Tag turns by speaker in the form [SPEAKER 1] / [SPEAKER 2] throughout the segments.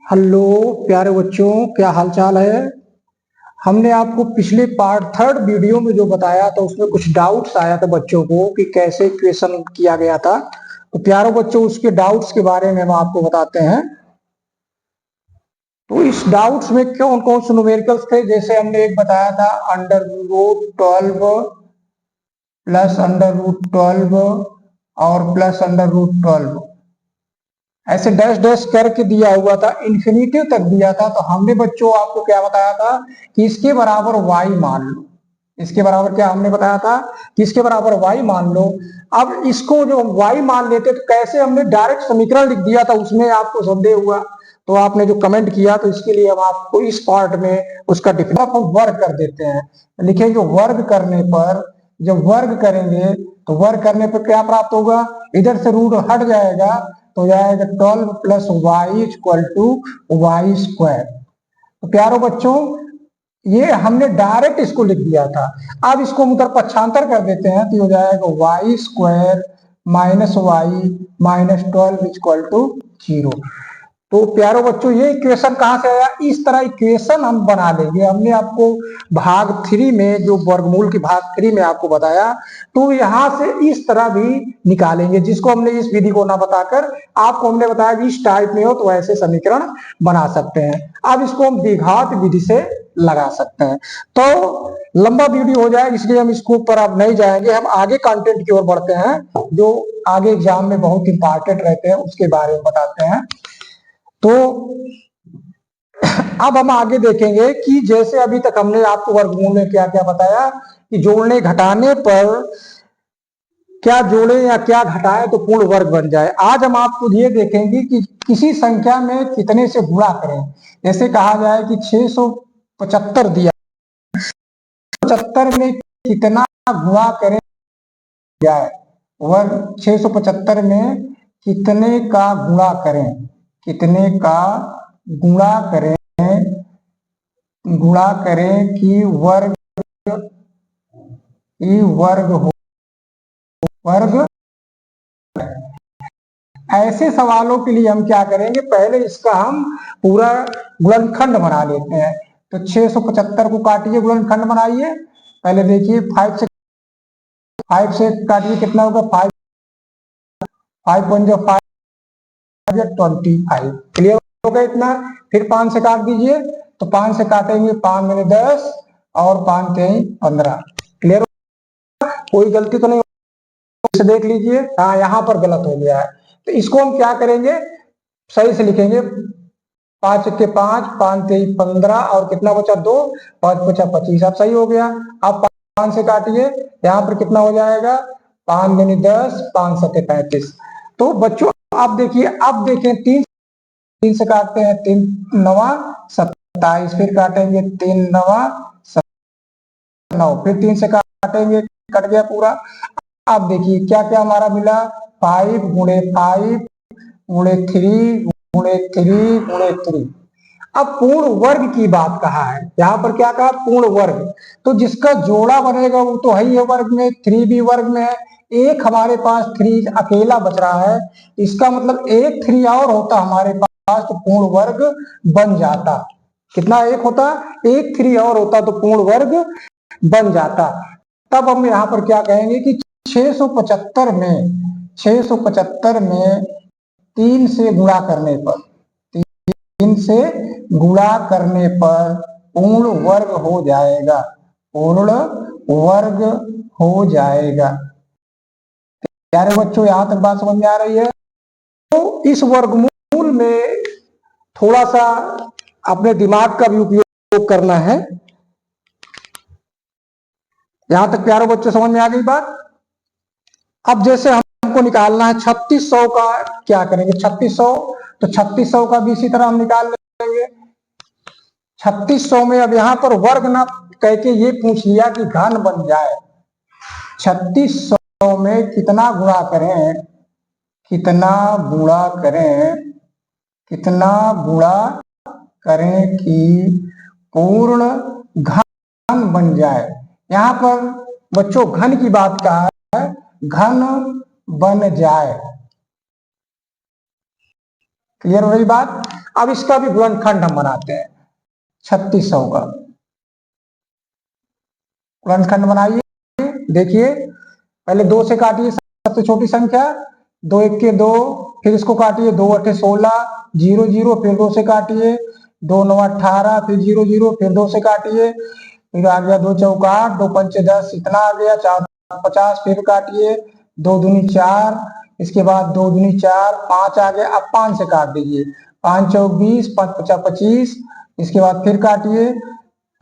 [SPEAKER 1] Hello प्यारे बच्चों, क्या हालचाल है। हमने आपको पिछले पार्ट थर्ड वीडियो में जो बताया था उसमें कुछ डाउट्स आया था बच्चों को कि कैसे इक्वेशन किया गया था। तो प्यारे बच्चों, उसके डाउट्स के बारे में हम आपको बताते हैं। तो इस डाउट्स में कौन कौन से न्यूमेरिकल्स थे, जैसे हमने एक बताया था √12 प्लस √12 और प्लस √12, ऐसे डैश डैश करके दिया हुआ था, इन्फिनिटिव तक दिया था। तो हमने बच्चों आपको क्या बताया था कि इसके बराबर y मान लो। इसके बराबर क्या हमने बताया था कि इसके बराबर y मान लो। अब इसको जो y मान लेते तो कैसे, हमने डायरेक्ट समीकरण लिख दिया था, उसमें आपको संदेह हुआ तो आपने जो कमेंट किया, तो इसके लिए हम आपको इस पार्ट में उसका डिफरेंस हम वर्ग कर देते हैं। लिखेंगे वर्ग करने पर, जब वर्ग करेंगे तो वर्ग करने पर क्या प्राप्त होगा, इधर से रूट हट जाएगा तो जाएगा 12 plus y equal to y square. तो प्यारो बच्चों, ये हमने डायरेक्ट इसको लिख दिया था। अब इसको हम उधर पक्षांतर कर देते हैं तो हो जाएगा y square minus y minus 12 equal to 0। तो प्यारो बच्चों, ये इक्वेशन कहां से आया, इस तरह इक्वेशन हम बना लेंगे। हमने आपको भाग 3 में, जो वर्गमूल की भाग 3 में आपको बताया, तो यहां से इस तरह भी निकालेंगे, जिसको हमने इस विधि को ना बताकर आपको हमने बताया कि इस टाइप में हो तो ऐसे समीकरण बना सकते हैं। अब इसको हम द्विघात विधि से लगा सकते हैं। तो लंबा वीडियो हो जाएगा, इसलिए हम इसको ऊपर अब नहीं जाएंगे। हम आगे कंटेंट की ओर बढ़ते हैं, जो आगे एग्जाम में बहुत इंपॉर्टेंट रहते हैं, उसके बारे में बताते हैं। तो अब हम आगे देखेंगे कि जैसे अभी तक हमने आपको वर्गमूल में क्या क्या बताया कि जोड़ने घटाने पर क्या जोड़े या क्या घटाए तो पूर्ण वर्ग बन जाए। आज हम आपको ये देखेंगे कि किसी संख्या में कितने से गुणा करें। जैसे कहा जाए कि 675 दिया, 75 में कितना गुणा करें जाए, वर्ग 675 में कितने का गुणा करें, कितने का गुणा करें, गुणा करें कि वर्ग हो, वर्ग। ऐसे सवालों के लिए हम क्या करेंगे, पहले इसका हम पूरा गुणनखंड बना लेते हैं। तो 675 को काटिए, गुणनखंड बनाइए। पहले देखिए 5 से काटिए, कितना होगा 5, 5 1 जो 5 25। क्लियर हो गया इतना। फिर 5 से काट दीजिए, तो 5 से काटेंगे, 5 मैंने 10 और 5 3 15। क्लियर, कोई गलती तो नहीं, इसे देख लीजिए। हाँ, यहाँ पर गलत हो गया है, तो इसको हम क्या करेंगे, सही से लिखेंगे। 5 के 5, 5 3 15 और कितना बचा 2, 5 5 25। अब सही हो गया। अब 5 से काटिए, यहाँ पर कितना हो जाएगा, 5 दूनी 10, 5 7 35। तो बच्चों आप देखिए, अब देखें 3 से काटते हैं, 3 9 27, फिर काटेंगे 3 9 9, फिर 3 से काटेंगे, कट गया पूरा। अब देखिए क्या क्या हमारा मिला, 5 गुणे 5 गुणे 3 गुणे 3 गुणे 3। अब पूर्ण वर्ग की बात कहा है, यहाँ पर क्या कहा, पूर्ण वर्ग। तो जिसका जोड़ा बनेगा वो तो है ही है वर्ग में, 3 भी वर्ग में है। एक हमारे पास 3 अकेला बच रहा है, इसका मतलब एक 3 और होता हमारे पास तो पूर्ण वर्ग बन जाता। कितना एक होता, एक 3 और होता तो पूर्ण वर्ग बन जाता। तब हम यहाँ पर क्या कहेंगे कि 675 में 3 से गुणा करने पर, 3 से गुणा करने पर पूर्ण वर्ग हो जाएगा, पूर्ण वर्ग हो जाएगा। प्यारे बच्चों, यहां तक बात समझ में आ रही है। तो इस वर्गमूल में थोड़ा सा अपने दिमाग का भी उपयोग करना है। यहां तक प्यारे बच्चों समझ में आ गई बात। अब जैसे हमको निकालना है 3600 का, क्या करेंगे 3600, तो 3600 का भी इसी तरह हम निकाल लेंगे। 3600 में अब यहां पर वर्ग ना कह के ये पूछ लिया कि घन बन जाए। 3600 में कितना गुणा करें, कितना गुणा करें, कितना गुणा करें कि पूर्ण घन बन जाए। यहां पर बच्चों घन की बात कहा है, घन बन जाए। क्लियर हो रही बात। अब इसका भी गुणनखंड हम बनाते हैं, 3600 का गुणनखंड बनाइए। देखिए पहले 2 से काटिए सबसे छोटी संख्या, 2 एक के 2, फिर इसको काटिए, 2 अठे 16, 0 0, फिर 2 से काटिए, 2 9 18, फिर 0 0, फिर 2 से काटिए, फिर आ गया 2 चौका 8, 2 पंचे 10, इतना आ गया, 4 50, फिर काटिए, 2 दूनी 4, इसके बाद 2 दूनी 4, 5 आ गया, अब 5 से काट दीजिए, 5 चौक 20, 5 पचा 25, इसके बाद फिर काटिए,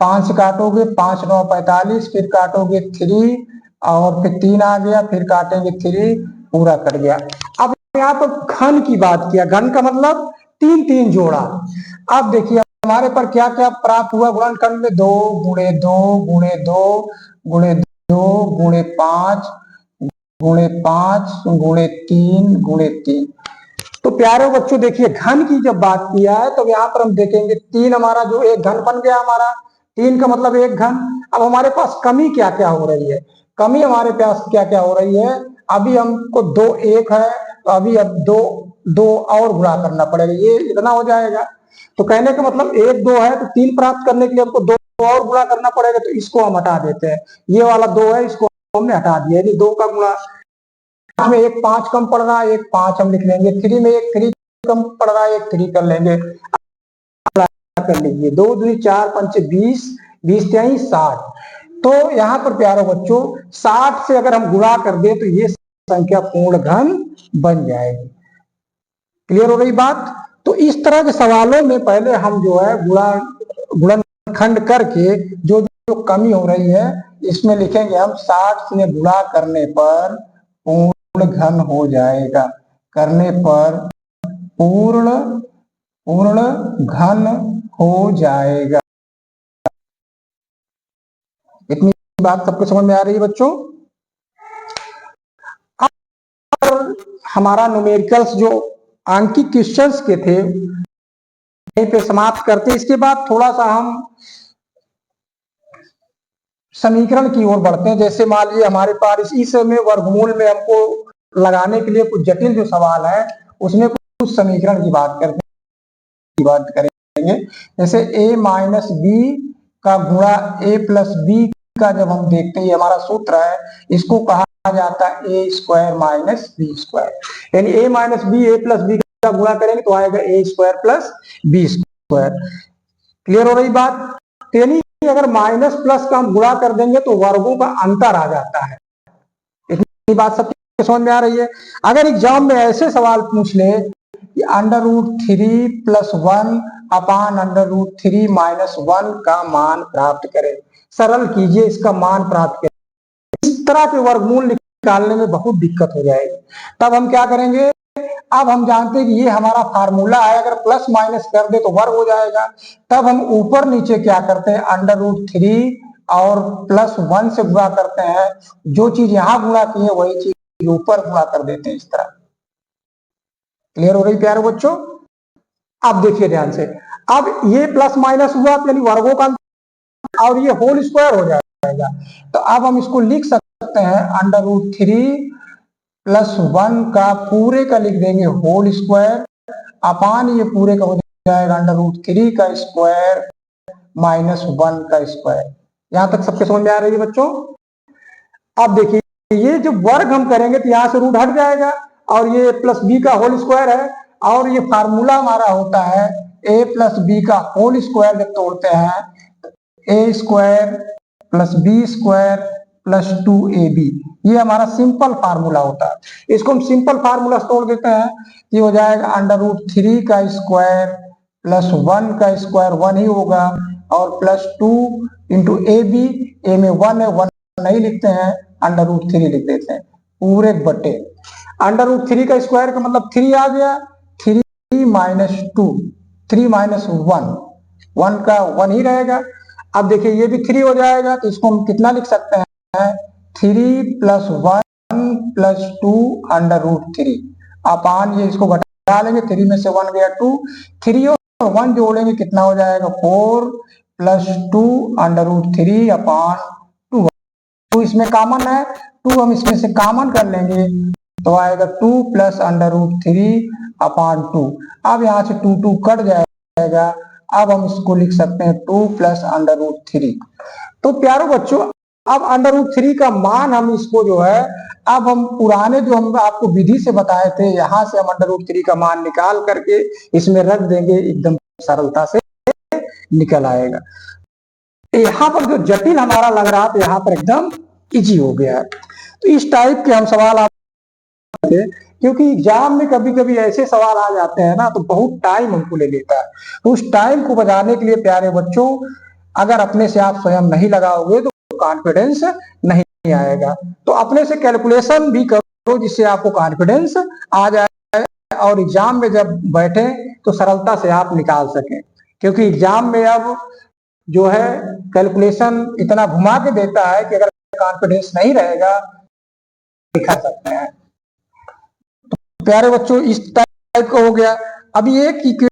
[SPEAKER 1] 5 से काटोगे, 5 9 45, फिर काटोगे 3 और फिर 3 आ गया, फिर काटेंगे 3, पूरा कट गया। अब यहाँ पर घन की बात किया, घन का मतलब 3 3 जोड़ा। अब देखिए हमारे पर क्या क्या प्राप्त हुआ गुणनखंड में, 2 गुणे 2 गुणे 2 गुणे 2 गुणे 5 गुणे 5 गुणे 3 गुणे 3। तो प्यारे बच्चों देखिए घन की जब बात किया है तो यहाँ पर हम देखेंगे 3 हमारा जो एक घन बन गया हमारा, 3 का मतलब एक घन। अब हमारे पास कमी क्या क्या हो रही है, कमी हमारे पास क्या क्या हो रही है, अभी हमको 2 1 है, तो अभी अब 2 2 और गुणा करना पड़ेगा, ये इतना हो जाएगा। तो कहने का मतलब 1 2 है तो 3 प्राप्त करने के लिए हमको 2 और गुणा करना पड़ेगा, तो इसको हम हटा देते हैं, ये वाला 2 है इसको हमने हटा दिया, यदि 2 का गुणा में एक 5 कम पड़ रहा है, एक 5 हम लिख लेंगे, 3 में एक 3 कम पड़ रहा है, एक 3 कर लेंगे, कर लीजिए, 2 2 4 5 20, 20 3 60। तो यहाँ पर प्यारे बच्चों 60 से अगर हम गुणा कर दे तो ये संख्या पूर्ण घन बन जाएगी। क्लियर हो रही बात। तो इस तरह के सवालों में पहले हम जो है गुणनखंड करके जो जो कमी हो रही है इसमें लिखेंगे हम 60 से गुणा करने पर पूर्ण घन हो जाएगा, करने पर पूर्ण घन हो जाएगा। इतनी बात सबको समझ में आ रही है बच्चों। अब हमारा न्यूमेरिकल्स जो आंकिक क्वेश्चंस के थे यहीं पे समाप्त करते, इसके बाद थोड़ा सा हम समीकरण की ओर बढ़ते हैं। जैसे मान लीजिए हमारे पास इस में वर्गमूल में हमको लगाने के लिए कुछ जटिल जो सवाल है उसमें कुछ समीकरण की बात करेंगे। जैसे a माइनस बी का गुणा a प्लस बी का जब हम देखते हैं, हमारा सूत्र है, इसको कहा जाता है a square minus b square, यानी a minus b a plus b का गुणा करेंगे तो आएगा a square plus b square. Clear हो रही बात। यानी अगर माइनस प्लस का हम गुणा कर देंगे तो वर्गों का अंतर आ जाता है। इतनी बात सबको समझ में आ रही है। अगर एग्जाम में ऐसे सवाल पूछ ले कि √3 प्लस 1 अपान √3 माइनस 1 का मान प्राप्त करें, सरल कीजिए इसका मान प्राप्त करें, इस तरह के वर्गमूल निकालने में बहुत दिक्कत हो जाएगी। तब हम क्या करेंगे, अब हम जानते हैं कि ये हमारा फार्मूला है, अगर प्लस माइनस कर दे तो वर्ग हो जाएगा। तब हम ऊपर नीचे क्या करते हैं, √3 और प्लस 1 से गुणा करते हैं, जो चीज यहां गुणा की है वही चीज ऊपर गुणा कर देते हैं, इस तरह। क्लियर हो रही प्यारे बच्चों। अब देखिए ध्यान से, अब ये प्लस माइनस हुआ यानी वर्गों का और ये होल स्क्वायर हो जाएगा, तो अब हम इसको लिख सकते हैं √3 प्लस 1 का पूरे का लिख देंगे होल स्क्वायर अपान ये पूरे का हो जाएगा √3 का स्क्वायर माइनस 1 का स्क्वायर। यहां तक सबके समझ में आ रही है बच्चों। अब देखिए ये जो वर्ग हम करेंगे तो यहां से रूट हट जाएगा और ये प्लस बी का होल स्क्वायर है, और ये फार्मूला हमारा होता है a प्लस बी का होल स्क्वायर जब तोड़ते हैं a square plus b square plus 2ab, ये हमारा सिंपल फार्मूला होता है। इसको हम सिंपल फार्मूला तोड़ देते हैं, ये हो जाएगा √3 का स्क्वायर प्लस 1 का स्क्वायर 1 ही होगा और प्लस 2 इंटू ab, a में 1 है, 1 नहीं लिखते हैं, √3 लिख देते हैं पूरे बटे √3 का स्क्वायर का मतलब 3 आ गया, 3 माइनस 2, 3 माइनस 1, 1 का 1 ही रहेगा। अब देखिए ये भी 3 हो जाएगा, तो इसको हम कितना लिख सकते हैं, 3 प्लस 1 प्लस 2 √3 अपान ये इसको घटा लेंगे, 3 में से 1 गया 2, 3 और 1 जोड़ेंगे कितना हो जाएगा 4 प्लस 2 √3 अपान 2 इसमें कॉमन है, 2 हम इसमें से कॉमन कर लेंगे तो आएगा 2 प्लस √3/2। अब यहाँ से 2 कट जाएगा। अब हम इसको लिख सकते हैं 2 प्लस √3। तो प्यारो बच्चों, अब √3 का मान हम इसको जो है, अब हम पुराने जो हम आपको विधि से बताए थे, यहां से हम √3 का मान निकाल करके इसमें रख देंगे, एकदम सरलता से निकल आएगा। यहाँ पर जो जटिल हमारा लग रहा था, यहाँ पर एकदम इजी हो गया है। तो इस टाइप के हम सवाल आते, क्योंकि एग्जाम में कभी कभी ऐसे सवाल आ जाते हैं ना, तो बहुत टाइम हमको ले लेता है। तो उस टाइम को बचाने के लिए प्यारे बच्चों, अगर अपने से आप स्वयं नहीं लगाओगे तो कॉन्फिडेंस नहीं आएगा। तो अपने से कैलकुलेशन भी करो जिससे आपको कॉन्फिडेंस आ जाए और एग्जाम में जब बैठे तो सरलता से आप निकाल सकें। क्योंकि एग्जाम में अब जो है कैलकुलेशन इतना घुमा के देता है कि अगर कॉन्फिडेंस नहीं रहेगा दिखा सकते हैं। तो प्यारे बच्चों, इस टाइप का हो गया। अब ये